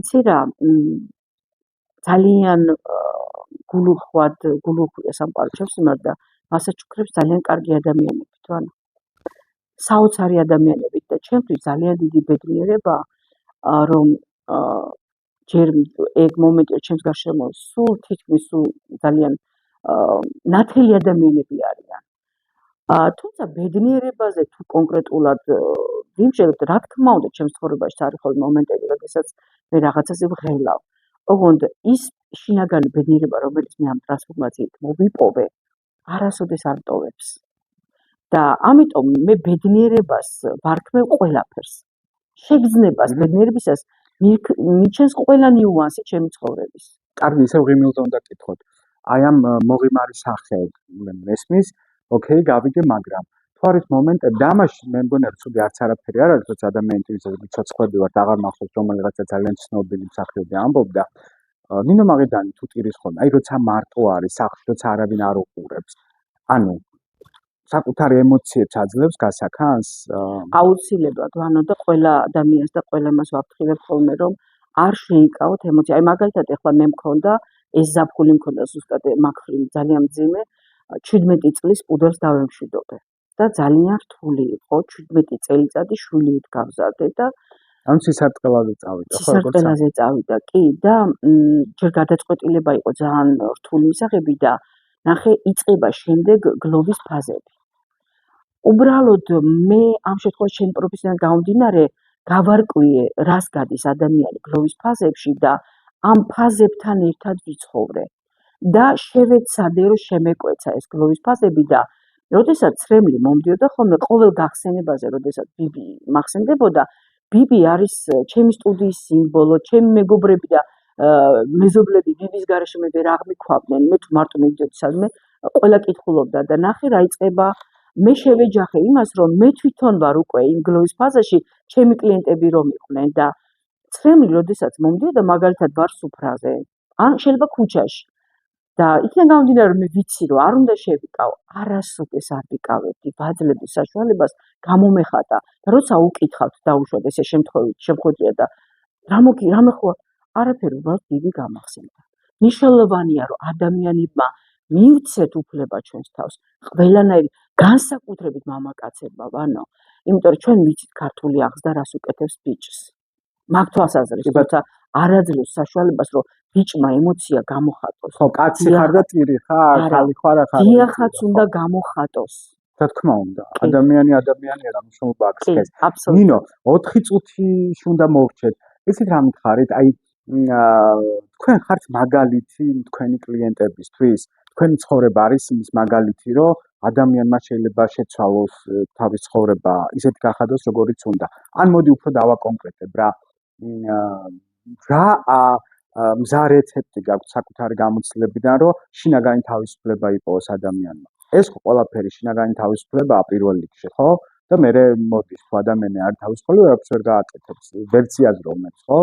იცი რა, ძალიან გულუხვია სამყარო ჩემს მიმართ და მასაჩუქრებს ძალიან კარგი ადამიანებით, ანუ საოცარი ადამიანებით და ჩემთვის ძალიან დიდი ბედნიერება, რომ ჯერ ეგ მომენტი ჩემს გარშემო სულ თითქმის ძალიან ნათელი ადამიანები არიან. თუმცა ბედნიერებაზე თუ კონკრეტულად ვიმსჯელებ, რა თქმა უნდა, ჩემს ცხოვრებაში არის ხოლმე მომენტები, როდესაც მე რაღაცაზე ვღელავ. ოღონდ ის შინაგანი ბედნიერება, რომელიც მე ამ ტრანსფორმაციით მოვიპოვე, არასოდეს არ ტოვებს. და ამიტომ მე ბედნიერებას ვარქმევ ყველაფერს. შეგრძნებას ბედნიერებისას მიჩენს ყველა ნიუანსი ჩემი ცხოვრების. კარგი, ისევ ღიმილზე უნდა გკითხოთ. აი ამ მოღიმარი სახე მესმის, ოკეი, გავიგე, მაგრამ თუ არის მომენტები და ამაში მე მგონია რომ ცუდი არც არაფერი არ არის, როცა ადამიანი თვითონ ცოცხლები ვართ, აღარ მახსოვს რომელიღაცა ძალიან ცნობილი მსახიობი ამბობდა, ნინო მაგედანი თუ ტირის ხოლმე, აი როცა მარტო არის, სახლში როცა არავინ არ უყურებს. ანუ საკუთარი ემოციებს აძლევს გასაქანს? აუცილებლად, ვანო და ყველა ადამიანს და ყველა მას ვაფრთხილებ ხოლმე, რომ არ შეიკავოთ ემოცია. აი მაგალითად ეხლა მე მქონდა ეს ზაფხული მქონდა ზუსტად მაგხრივ ძალიან მძიმე, 17 წლის პუდელს დავემშვიდობე და ძალიან რთული იყო 17 წელიწადი შვილი გავზარდე და ანუ სისარტყელაზე წავიდა, ხო, როგორც სისარტყელაზე წავიდა, კი და ჯერ გადაწყვეტილება იყო ძალიან რთული მისაღები და ნახე იწყება შემდეგ გლოვის ფაზები. უბრალოდ მე ამ შემთხვევაში ჩემი პროფესიიდან გამომდინარე გავარკვიე რას გადის ადამიანი გლოვის ფაზებში და ამ ფაზებთან ერთად ვიცხოვრე და შევეცადე რომ შემეკვეცა ეს გლოვის ფაზები და როდესაც ცრემლი მომდიოდა ხოლმე ყოველ გახსენებაზე როდესაც ბიბი მახსენდებოდა ბიბი არის ჩემი სტუდიის სიმბოლო, ჩემი მეგობრები და მეზობლები ბიბის გარეშე მე ვერ აღმიქვავდნენ, მე თუ მარტო მივიდოდი სადმე, ყველა კითხულობდა და ნახე რა იწყება მე შევეჯახე იმას, რომ მე თვითონ ვარ უკვე იმ გლოვის ფაზაში, ჩემი კლიენტები რომ იყვნენ და ცრემლი როდესაც მომდიოდა მაგალითად ვარ სუფრაზე, ან შეიძლება ქუჩაში და იქიდან გამომდინარე რომ მე ვიცი რომ არ უნდა შევიკავ, არასოდეს არ ვიკავებდი, ვაძლევდი საშუალებას გამომეხატა და როცა უკითხავთ დაუშვათ ესე შემთხვევია და რამე ხო არაფერი უბრალოდ ბიბი გამახსენდა. მნიშვნელოვანია რომ ადამიანებმა მივცეთ უფლება ჩვენს თავს, ყველანაირი განსაკუთრებით მამაკაცებმა, ვანო, იმიტომ რომ ჩვენ ვიცით ქართული აღზრდა რას უკეთებს ბიჭს. მაგ თვალსაზრისით, თუმცა არ აძლევს საშუალებას, რომ ბიჭმა ემოცია გამოხატოს. ხო, კაცი ხარ და ტირი ხარ, ხალი ხარ, ხარ. დიახაც უნდა გამოხატოს. რა თქმა უნდა, ადამიანი რა მნიშვნელობა აქვს ეს. აბსოლუტურად. ნინო, 4 წუთში უნდა მოვრჩეთ. იცით რა მითხარით? აი თქვენ ხართ მაგალითი თქვენი კლიენტებისთვის. თქვენი ცხოვრება არის იმის მაგალითი, რომ ადამიანმა შეიძლება შეცვალოს თავის ცხოვრება, ისეთი გახადოს, როგორიც უნდა. ან მოდი უფრო დავაკონკრეტებ რა. რა მზა რეცეპტი გაქვთ საკუთარი გამოცდილებიდან, რომ შინაგანი თავისუფლება იპოვოს ადამიანმა. ეს ყველაფერი შინაგანი თავისუფლებაა პირველ რიგში, ხო? და მე მოდის თუ ადამიანი არ თავისუფალი, ვერაფერს ვერ გააკეთებს, ვერც იაზროვნებს, ხო?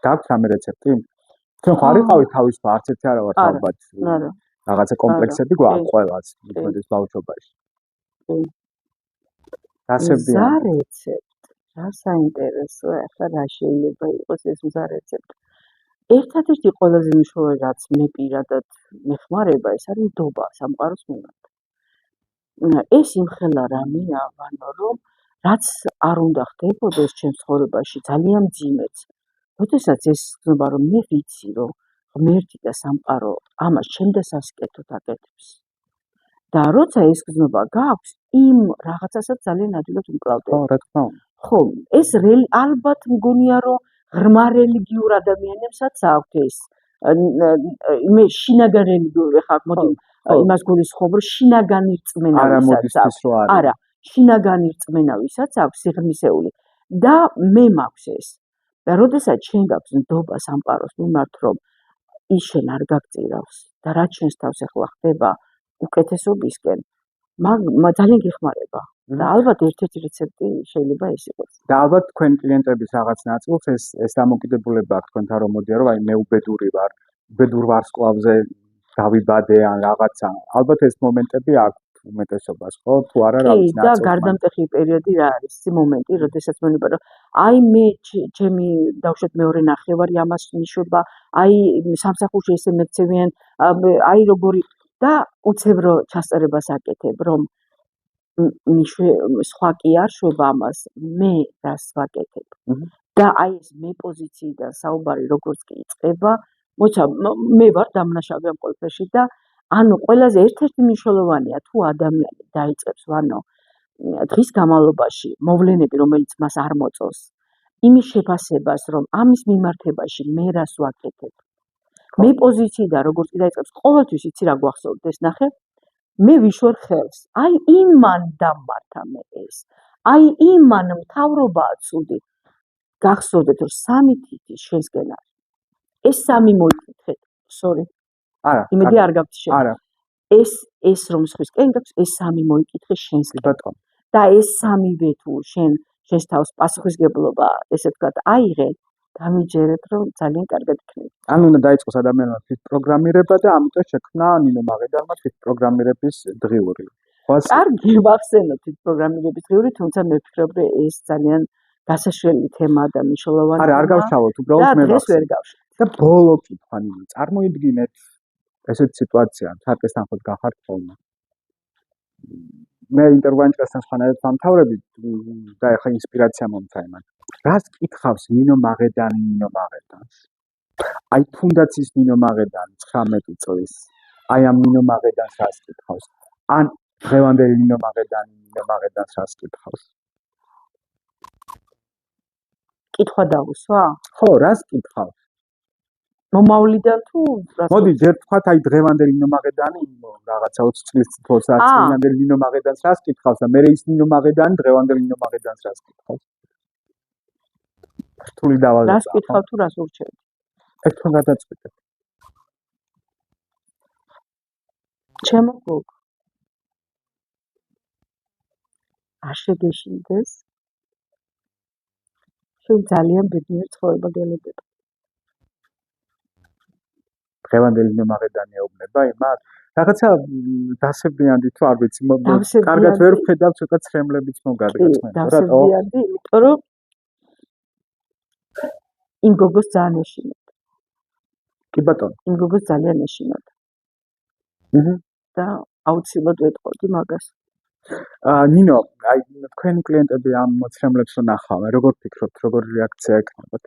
გაქვთ რამე რეცეპტი? თქვენ ხო არ იყავით თავისუფალი, არც ერთი არა ვართ ალბათ. რაღაცა კომპლექსები გვაქვს ყველას, თვითონ ბავშვობაში. გასებია. მზა რეცეპტი, რა საინტერესოა, ახლა რა შეიძლება იყოს ეს მზა რეცეპტი. ერთადერთი ყველაზე მნიშვნელოვანი რაც მე პირადად მეხმარება, ეს არის ნდობა სამყაროს მიმართ. ეს იმხელა რამეა, ვანო, რომ რაც არ უნდა ხდებოდეს ჩემს ცხოვრებაში ძალიან მძიმეც. როდესაც ეს ხდება, რომ მე ვიცი, რომ ღმერთი და სამყარო ამას ჩემ დასასკეთოდ აკეთებს. და როცა ეს გზნობა გაქვს, იმ რაღაცასაც ძალიან ადვილად ვიკლავდე. ხო, რა თქმა უნდა. ხო, ეს ალბათ მგონია, რომ ღრმა რელიგიურ ადამიანებსაც აქვთ ეს. მე შინაგან რელიგიური ხარ, მოდი იმას გულისხმობ, რომ შინაგანი რწმენავისაც აქვს. არა, შინაგანი რწმენა ვისაც აქვს სიღრმისეული და მე მაქვს ეს. და როდესაც შენ გაქვს ნდობა სამყაროს მიმართ, რომ ის შენ არ გაგწირავს და რაც შენს თავს ახლა ხდება უკეთესობისკენ, ძალიან გეხმარება. და ალბათ ერთ-ერთი რეცეპტი შეიძლება ეს იყოს. და ალბათ თქვენ კლიენტების რაღაც ნაწილს ეს დამოკიდებულება აქვს თქვენთან რომ მოდიან რომ აი მე უბედური ვარ, უბედურ ვარსკვლავზე დავიბადე ან რაღაცა. ალბათ ეს მომენტები აქვს უმეტესობას, ხო? თუ არა რა ვიცი და გარდამტეხი პერიოდი რა არის? ის მომენტი, როდესაც მეუბნება რომ აი მე ჩემი დავუშვათ მეორე ნახევარი ამას ნიშნობა, აი სამსახურში ესე მეცევიან, აი როგორი და უცებ რო ჩასწერებას აკეთებ, რომ სხვა კი არ შვება ამას, მე რას ვაკეთებ. და აი ეს მე პოზიციიდან საუბარი როგორც კი იწყება, მოიცა მე ვარ დამნაშავე ამ ყველაფერში და ანუ ყველაზე ერთ-ერთი მნიშვნელოვანია თუ ადამიანი დაიწყებს, ვანო, დღის განმავლობაში მოვლენები, რომელიც მას არ მოწონს, იმის შეფასებას, რომ ამის მიმართებაში მე რას ვაკეთებ. მე პოზიციიდან როგორც კი დაიწყებს, ყოველთვის იცი რა გვახსოვდეს, ნახე? მე ვიშვერ ხელს. აი იმან დამართა მე ეს. აი იმან მთავრობაა ცუდი. გახსოვდეთ რომ სამი თითი შენსკენ არის. ეს სამი მოიკითხეთ. sorry. არა. იმედი არ გაქვთ შენ. არა. ეს რომ სხვისკენ გაქვს, ეს სამი მოიკითხე შენსკენ. ბატონო. და ეს სამივე თუ შენს თავს პასუხისგებლობა, ესე ვთქვათ, აიღე, დამიჯერეთ, რომ ძალიან კარგად იქნება. ანუ უნდა დაიწყოს ადამიანმა თვით პროგრამირება და ამიტომ შექმნა ნინო მაღედანმა თვით პროგრამირების დღიური. კარგი ვახსენოთ თვით პროგრამირების დღიური, თუმცა მე ვფიქრობ, რომ ეს ძალიან გასაშველი თემა და მნიშვნელოვანი. არ გავშალოთ, უბრალოდ მე დღეს ვერ გავშალოთ. და ბოლო კითხვა, წარმოიდგინეთ ესეთ სიტუაცია, თარკეს თანხმად გახართ ხოლმე. მე ინტერვიუანჭასთან სხვანაირად ვამთავრები და ეხლა ინსპირაცია მომცა იმან. რას კითხავს ნინო მაღედანს? აი თუნდაც ის ნინო მაღედანი 19 წლის. აი ამ ნინო მაღედანს რას კითხავს? ან დღევანდელი ნინო მაღედანს რას კითხავს? კითხვა დავუსვა? ხო, რას კითხავს? მომავლიდან თუ რას? მოდი, ჯერ თქვათ აი დღევანდელი ნინო მაღედანი რაღაცა 20 წლის 20 წლამდელი ნინო მაღედანს რას კითხავს და მე ის ნინო მაღედანი დღევანდელი ნინო მაღედანს რას კითხავს? რთული დავალება. რას კითხავ თუ რას ურჩევთ? ერთხელ გადაწყვეტეთ. ჩემო გოგო. არ შეგეშინდეს. შენ ძალიან ბედნიერ ცხოვრება გელოდება. დღევანდელი ნინო მაღედანი ეუბნება იმას? რაღაცა დასებდიანდი თუ არ ვიცი, კარგად ვერ ვხედავ, ცოტა ცრემლებიც მოგადგაცმენ. დასებდიანდი, იმიტომ რომ იმ გოგოს ძალიან ეშინოდა. კი ბატონო. იმ გოგოს ძალიან ეშინოდა. და აუცილებლად ვეთყოდი მაგას. ნინო, აი თქვენი კლიენტები ამ მოცემულებს რო ნახავენ, როგორ ფიქრობთ, როგორი რეაქცია ექნებათ?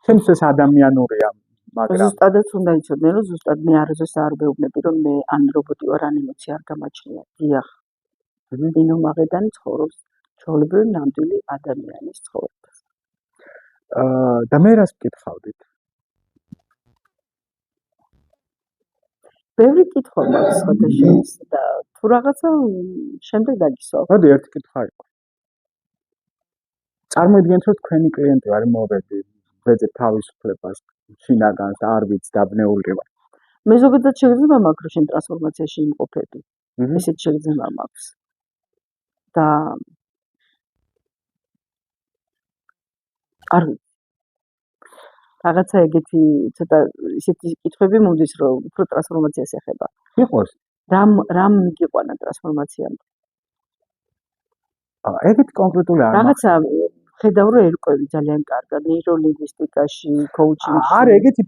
ჩემთვის ეს ადამიანურია, მაგრამ ზუსტადაც უნდა იცოდნენ, რომ ზუსტად მე არასდროს არ ვეუბნები, რომ მე ან რობოტი ვარ, ან ემოცია არ გამაჩნია. დიახ. ნინო მაღედანი ცხოვრობს ჩვეულებრივი ნამდვილი ადამიანის ცხოვრებას. და მე რას მკითხავდით? ბევრი კითხვა მაქვს სხვადასხვა და თუ რაღაცა შემდეგ დაგისვავ. მოდი ერთი კითხვა იყო. წარმოიდგინეთ, რომ თქვენი კლიენტი არის მოვედი, ვეძებ თავისუფლებას, შინაგანს და არ ვიცი დაბნეული ვარ. მე ზოგადად შეგრძნება მაქვს, რომ შენ ტრანსფორმაციაში იმყოფები. ესეთ შეგრძნება მაქვს. და არ ვიცი. რაღაცა ეგეთი ცოტა ისეთი კითხვები მომდის, რომ უფრო ტრანსფორმაციას ეხება. იყოს. რამ მიგიყვანა ტრანსფორმაციამდე? ეგეთი კონკრეტული არ რაღაცა ხედავ, რომ ერკვევი ძალიან კარგად ნეიროლინგვისტიკაში, კოუჩინგში. არ ეგეთი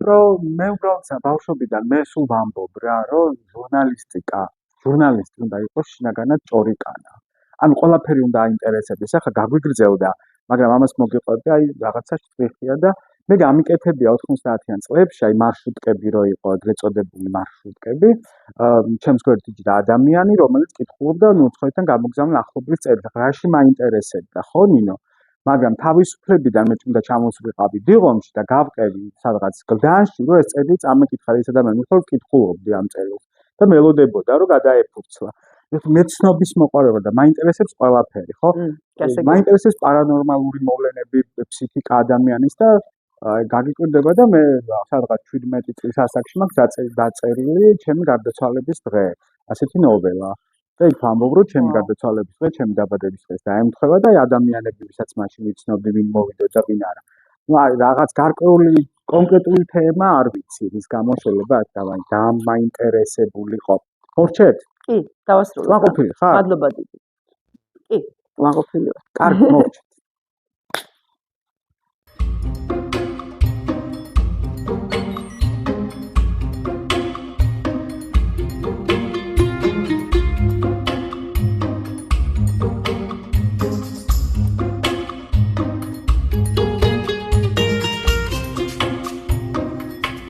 მე უბრალოდ ბავშვობიდან მე სულ ვამბობ რა, რომ ჟურნალისტი უნდა იყოს შინაგანად ჭორიკანა. ანუ ყველაფერი უნდა აინტერესებდეს. ახლა გაგვიგრძელდა, მაგრამ ამას მოგიყვებდი, აი რაღაცა შტრიხია და მე გამიკეთებია 90-იან წლებში, აი მარშრუტკები რო იყო, ეგრეთ წოდებული მარშრუტკები, ჩემს გვერდით იჯდა ადამიანი, რომელიც კითხულობდა, უცხოეთიდან გამოგზავნილ ახლობლის წერილს. რაში მაინტერესებდა, ხო ნინო? მაგრამ თავისუფლებიდან მე უნდა ჩამოსვლიყავი დიღომში და გავყევი სადღაც გლდანში, რომ ეს წერილი წამეკითხა ის ადამიანი, რომ კითხულობდი ამ წერილს და მელოდებოდა, რომ გადაეფურცლა. მე ცნობის მოყვარება და მაინტერესებს ყველაფერი, ხო? მაინტერესებს პარანორმალური მოვლენები, ფსიქიკა ადამიანის და გაგიკვირდება და მე სადღაც 17 წლის ასაკში მაქვს დაწერილი ჩემი გარდაცვალების დღე. ასეთი ნოველა. და იქ ვამბობ, რომ ჩემი გარდაცვალების დღე, ჩემი დაბადების დღეს დაემთხვა და ადამიანები, ვისაც მაშინ ვიცნობდი, ვინ მოვიდა და ვინ არა. ну აი რაღაც გარკვეული კონკრეტული თემა არ ვიცი, რის გამო შეიძლება დამაინტერესებულიყო. მორჩეთ? კი, დავასრულებ. ვაყოფილი ხარ? მადლობა დიდი. კი, ვაყოფილი ვარ. კარგი, მორჩეთ.